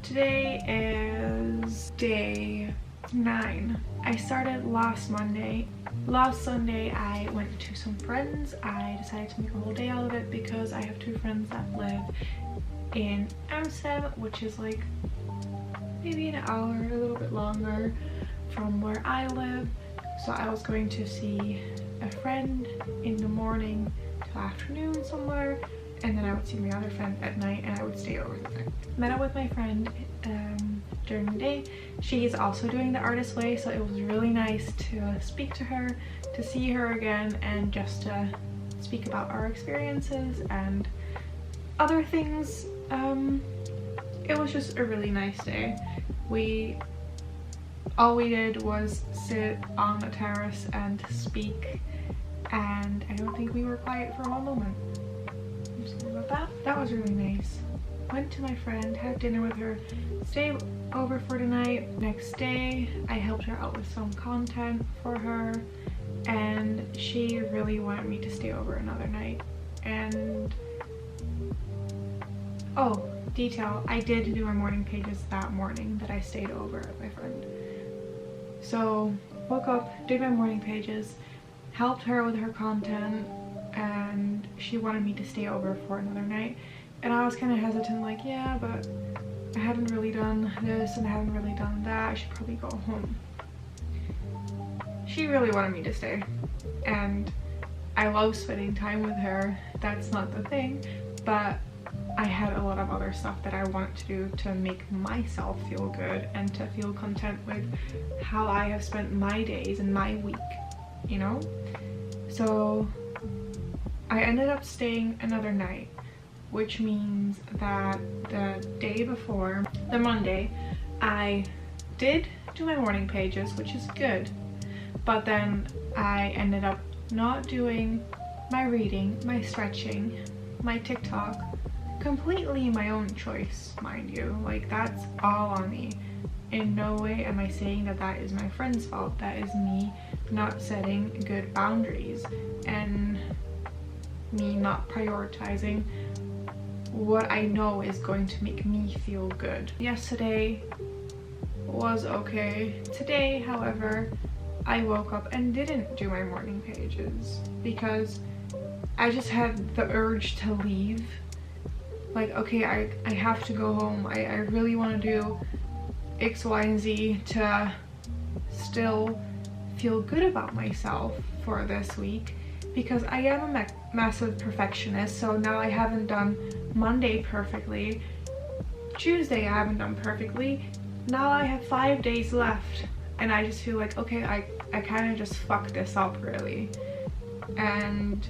Today is day 9. I started last Monday. Last Sunday I went to some friends. I decided to make a whole day out of it because I have 2 friends that live in Amsterdam, which is like maybe an hour, a little bit longer from where I live. So I was going to see a friend in the morning till afternoon somewhere, and then I would see my other friend at night and I would stay over the night. Met up with my friend during the day. She's also doing the Artist Way, so it was really nice to speak to her, to see her again, and just to speak about our experiences and other things. It was just a really nice day. All we did was sit on a terrace and speak, and I don't think we were quiet for one moment. I'm sorry about that. That was really nice. Went to my friend, had dinner with her, stayed over for the night. Next day I helped her out with some content for her, and she really wanted me to stay over another night. And oh, detail, I did do my morning pages that morning that I stayed over at my friend. So woke up, did my morning pages, helped her with her content, and she wanted me to stay over for another night. And I was kind of hesitant, like, yeah, but I haven't really done this and I haven't really done that. I should probably go home. She really wanted me to stay, and I love spending time with her. That's not the thing, but I had a lot of other stuff that I wanted to do to make myself feel good and to feel content with how I have spent my days and my week, you know? So I ended up staying another night, which means that the day before, the Monday, I did do my morning pages, which is good, but then I ended up not doing my reading, my stretching, my TikTok. Completely my own choice, mind you. Like, that's all on me. In no way am I saying that that is my friend's fault. That is me not setting good boundaries and me not prioritizing what I know is going to make me feel good. Yesterday was okay. Today, however, I woke up and didn't do my morning pages because I just had the urge to leave. Like, okay, I have to go home. I really want to do X, Y, and Z to still feel good about myself for this week, because I am a massive perfectionist. So now I haven't done Monday perfectly. Tuesday I haven't done perfectly. Now I have 5 days left, and I just feel like, okay, I kind of just fucked this up really. And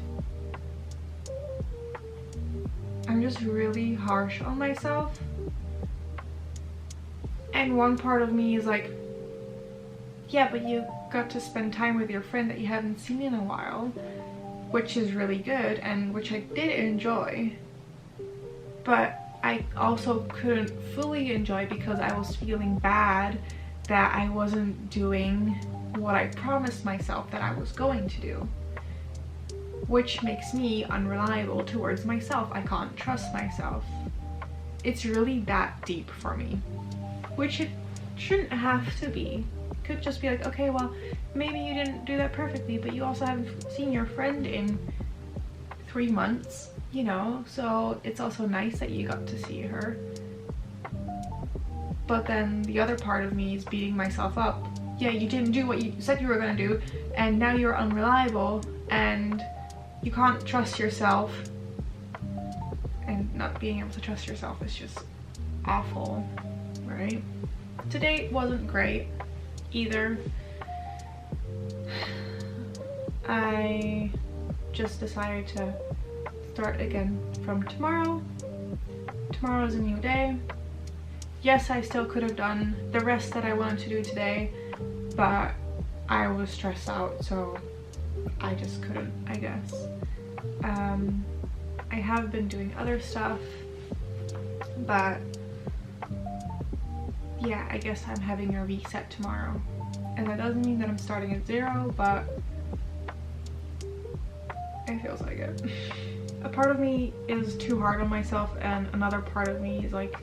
I'm just really harsh on myself, and one part of me is like, yeah, but you got to spend time with your friend that you haven't seen in a while, which is really good and which I did enjoy, but I also couldn't fully enjoy because I was feeling bad that I wasn't doing what I promised myself that I was going to do, which makes me unreliable towards myself. I can't trust myself. It's really that deep for me, which it shouldn't have to be. It could just be like, okay, well, maybe you didn't do that perfectly, but you also haven't seen your friend in 3 months, you know, so it's also nice that you got to see her. But then the other part of me is beating myself up. Yeah, you didn't do what you said you were gonna do, and now you're unreliable, and you can't trust yourself, and not being able to trust yourself is just awful, right? Today wasn't great either. I just decided to start again from tomorrow. Tomorrow's a new day. Yes, I still could have done the rest that I wanted to do today, but I was stressed out, so I just couldn't, I guess. I have been doing other stuff, but yeah, I guess I'm having a reset tomorrow. And that doesn't mean that I'm starting at 0, but It feels like it. A part of me is too hard on myself, and another part of me is like,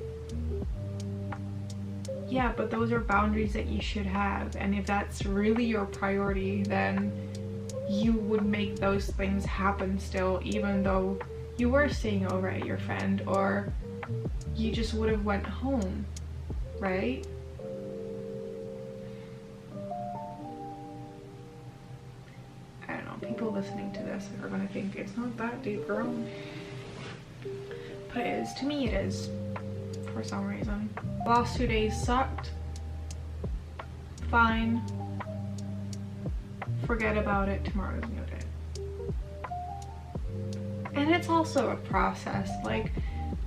yeah, but those are boundaries that you should have, and if that's really your priority, then you would make those things happen still, even though you were staying over at your friend, or you just would have went home, right? I don't know, people listening to this are gonna think it's not that deep, girl. But it is, to me it is, for some reason. The last 2 days sucked. Fine. Forget about it, tomorrow's a new day. And it's also a process. Like,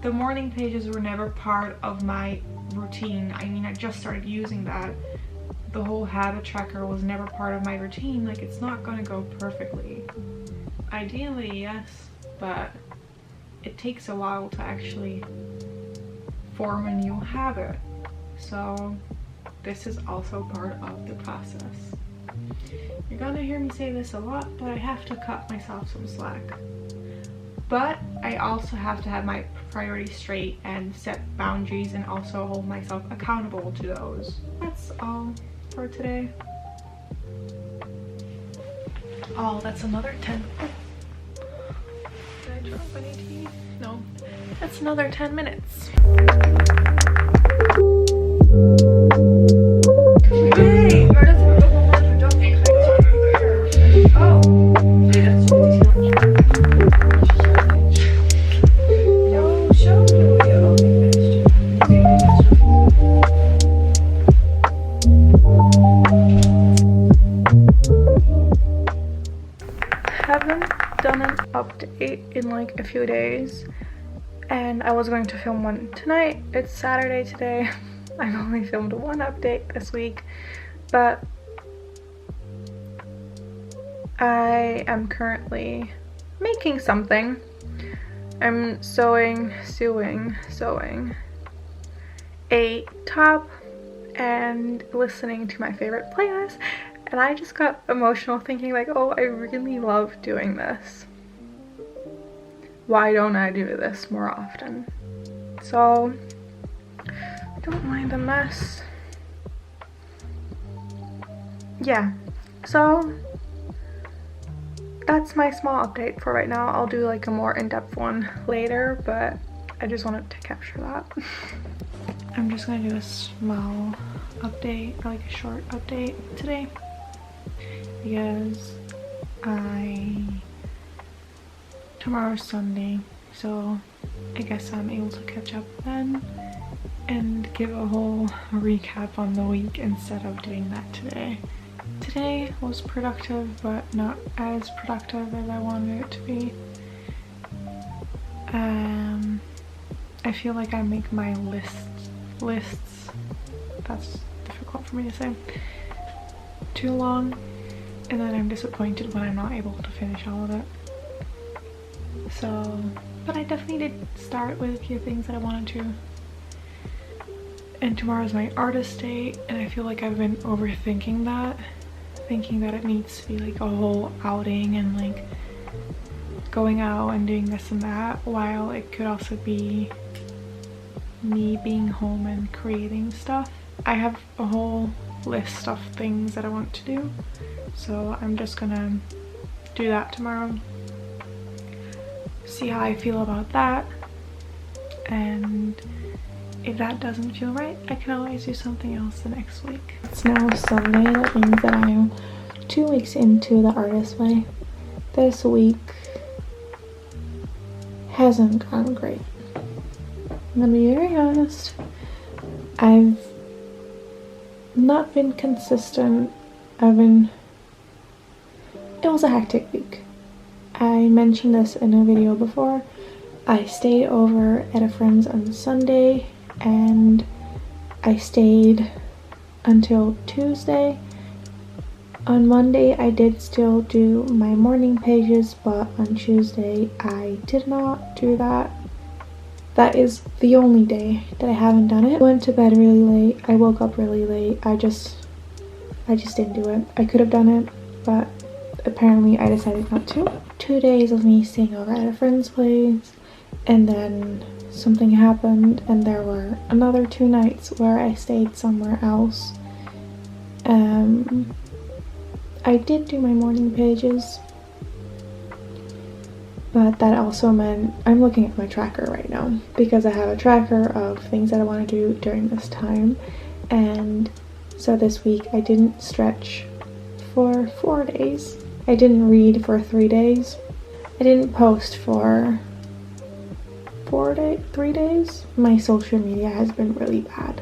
the morning pages were never part of my routine. I mean, I just started using that. The whole habit tracker was never part of my routine. Like, it's not gonna go perfectly. Ideally, yes, but it takes a while to actually form a new habit. So this is also part of the process. You're gonna hear me say this a lot, but I have to cut myself some slack. But I also have to have my priorities straight and set boundaries, and also hold myself accountable to those. That's all for today. Oh, that's another 10. Did I drop any tea? No. That's another 10 minutes. Hey, waar dat we toch nog maar verdacht gekrijgen. Oh. Nee, dat is niet heel. Yo, show me. Haven't done an update in like a few days, and I was going to film one tonight. It's Saturday today. I've only filmed one update this week, but I am currently making something. I'm sewing a top and listening to my favorite playlist, and I just got emotional thinking like, oh, I really love doing this. Why don't I do this more often? So don't mind the mess. Yeah, so that's my small update for right now. I'll do like a more in-depth one later, but I just wanted to capture that. I'm just gonna do a small update, or like a short update today, because tomorrow's Sunday, so I guess I'm able to catch up then and give a whole recap on the week instead of doing that today. Today was productive, but not as productive as I wanted it to be. I feel like I make my lists, that's difficult for me to say, too long, and then I'm disappointed when I'm not able to finish all of it. So, but I definitely did start with a few things that I wanted to. And tomorrow's my artist day, and I feel like I've been overthinking that, thinking that it needs to be like a whole outing and like going out and doing this and that, while it could also be me being home and creating stuff. I have a whole list of things that I want to do, so I'm just gonna do that tomorrow, see how I feel about that, and if that doesn't feel right, I can always do something else the next week. It's now Sunday, that means that I am 2 weeks into the artist way. This week hasn't gone great. I'm gonna be very honest. I've not been consistent. It was a hectic week. I mentioned this in a video before. I stayed over at a friend's on Sunday, and I stayed until Tuesday. On Monday I did still do my morning pages, but on Tuesday I did not do that. That is the only day that I haven't done it. I went to bed really late. I woke up really late. I just didn't do it. I could have done it, but apparently I decided not to. 2 days of me staying over at a friend's place, and then something happened and there were another 2 nights where I stayed somewhere else. I did do my morning pages, but that also meant I'm looking at my tracker right now because I have a tracker of things that I want to do during this time. And so this week I didn't stretch for 4 days. I didn't read for 3 days. I didn't post for 3 days. My social media has been really bad.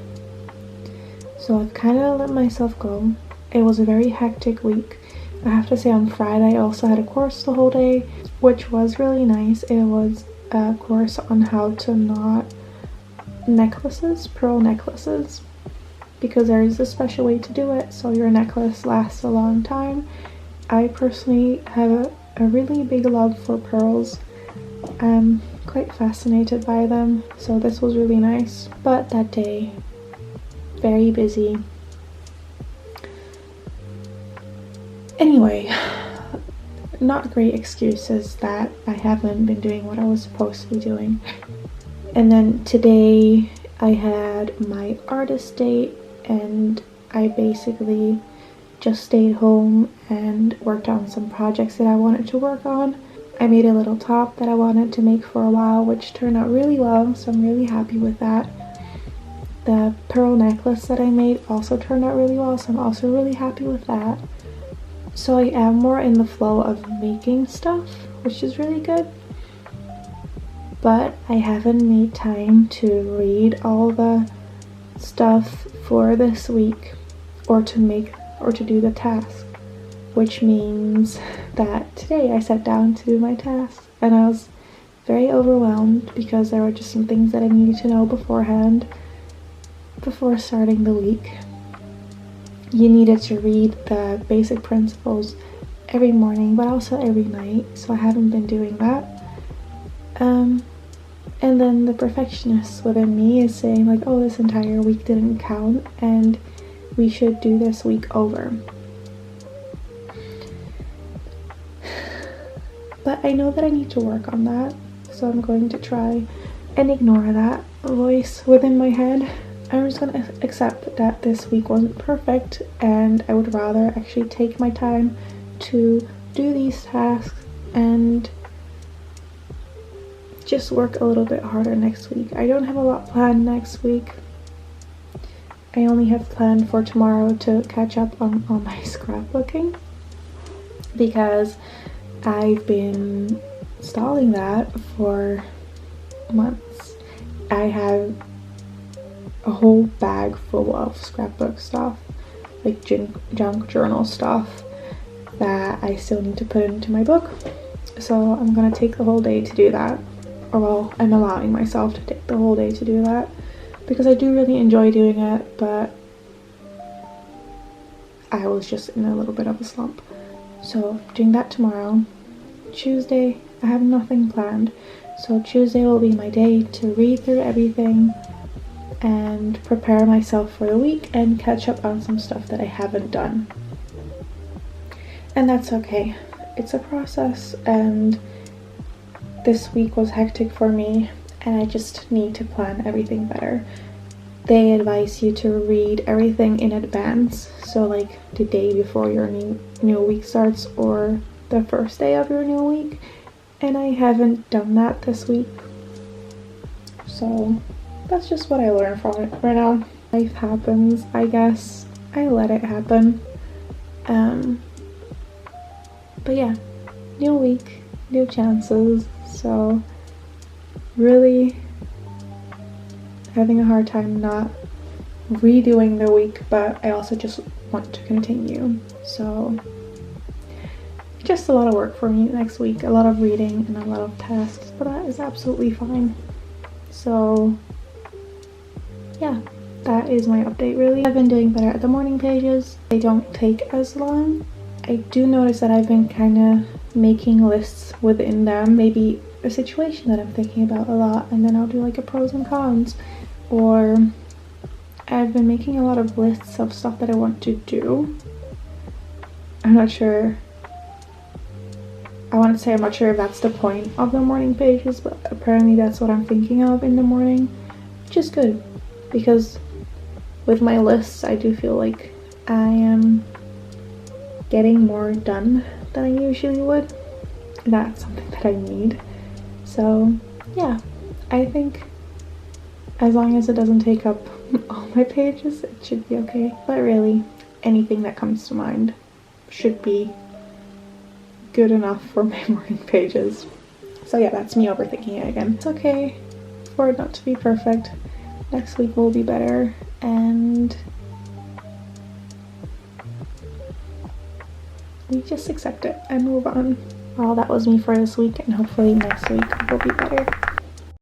So I've kind of let myself go. It was a very hectic week. I have to say on Friday I also had a course the whole day, which was really nice. It was a course on how to knot necklaces, pearl necklaces, because there is a special way to do it so your necklace lasts a long time. I personally have a really big love for pearls. I'm quite fascinated by them, so this was really nice. But that day, very busy. Anyway, not great excuses that I haven't been doing what I was supposed to be doing. And then today I had my artist date, and I basically just stayed home and worked on some projects that I wanted to work on. I made a little top that I wanted to make for a while, which turned out really well, so I'm really happy with that. The pearl necklace that I made also turned out really well, so I'm also really happy with that. So I am more in the flow of making stuff, which is really good. But I haven't made time to read all the stuff for this week or to do the task, which means that today I sat down to do my task and I was very overwhelmed because there were just some things that I needed to know beforehand before starting the week. You needed to read the basic principles every morning, but also every night, so I haven't been doing that. And then the perfectionist within me is saying like, oh, this entire week didn't count and we should do this week over. But I know that I need to work on that, so I'm going to try and ignore that voice within my head. I'm just gonna accept that this week wasn't perfect, and I would rather actually take my time to do these tasks and just work a little bit harder next week. I don't have a lot planned next week. I only have planned for tomorrow to catch up on all my scrapbooking because I've been stalling that for months. I have a whole bag full of scrapbook stuff, like junk journal stuff that I still need to put into my book. So I'm gonna take the whole day to do that. Or well, I'm allowing myself to take the whole day to do that because I do really enjoy doing it, but I was just in a little bit of a slump. So doing that tomorrow. Tuesday, I have nothing planned. So Tuesday will be my day to read through everything and prepare myself for the week and catch up on some stuff that I haven't done. And that's okay. It's a process, and this week was hectic for me and I just need to plan everything better. They advise you to read everything in advance, so like the day before your new week starts or the first day of your new week, and I haven't done that this week. So that's just what I learned from it right now. Life happens, I guess. I let it happen. But yeah, new week, new chances. So really having a hard time not redoing the week, but I also just want to continue. So just a lot of work for me next week, a lot of reading and a lot of tasks, but that is absolutely fine. So yeah, that is my update really. I've been doing better at the morning pages. They don't take as long. I do notice that I've been kind of making lists within them, maybe a situation that I'm thinking about a lot, and then I'll do like a pros and cons, or I've been making a lot of lists of stuff that I want to do. I'm not sure I want to say I'm not sure if that's the point of the morning pages, but apparently that's what I'm thinking of in the morning, which is good because with my lists I do feel like I am getting more done than I usually would. That's something that I need. So yeah, I think as long as it doesn't take up all my pages, it should be okay. But really, anything that comes to mind should be good enough for my morning pages. So yeah, that's me overthinking it again. It's okay for it not to be perfect. Next week will be better, and we just accept it and move on. Well, that was me for this week, and hopefully next week will be better.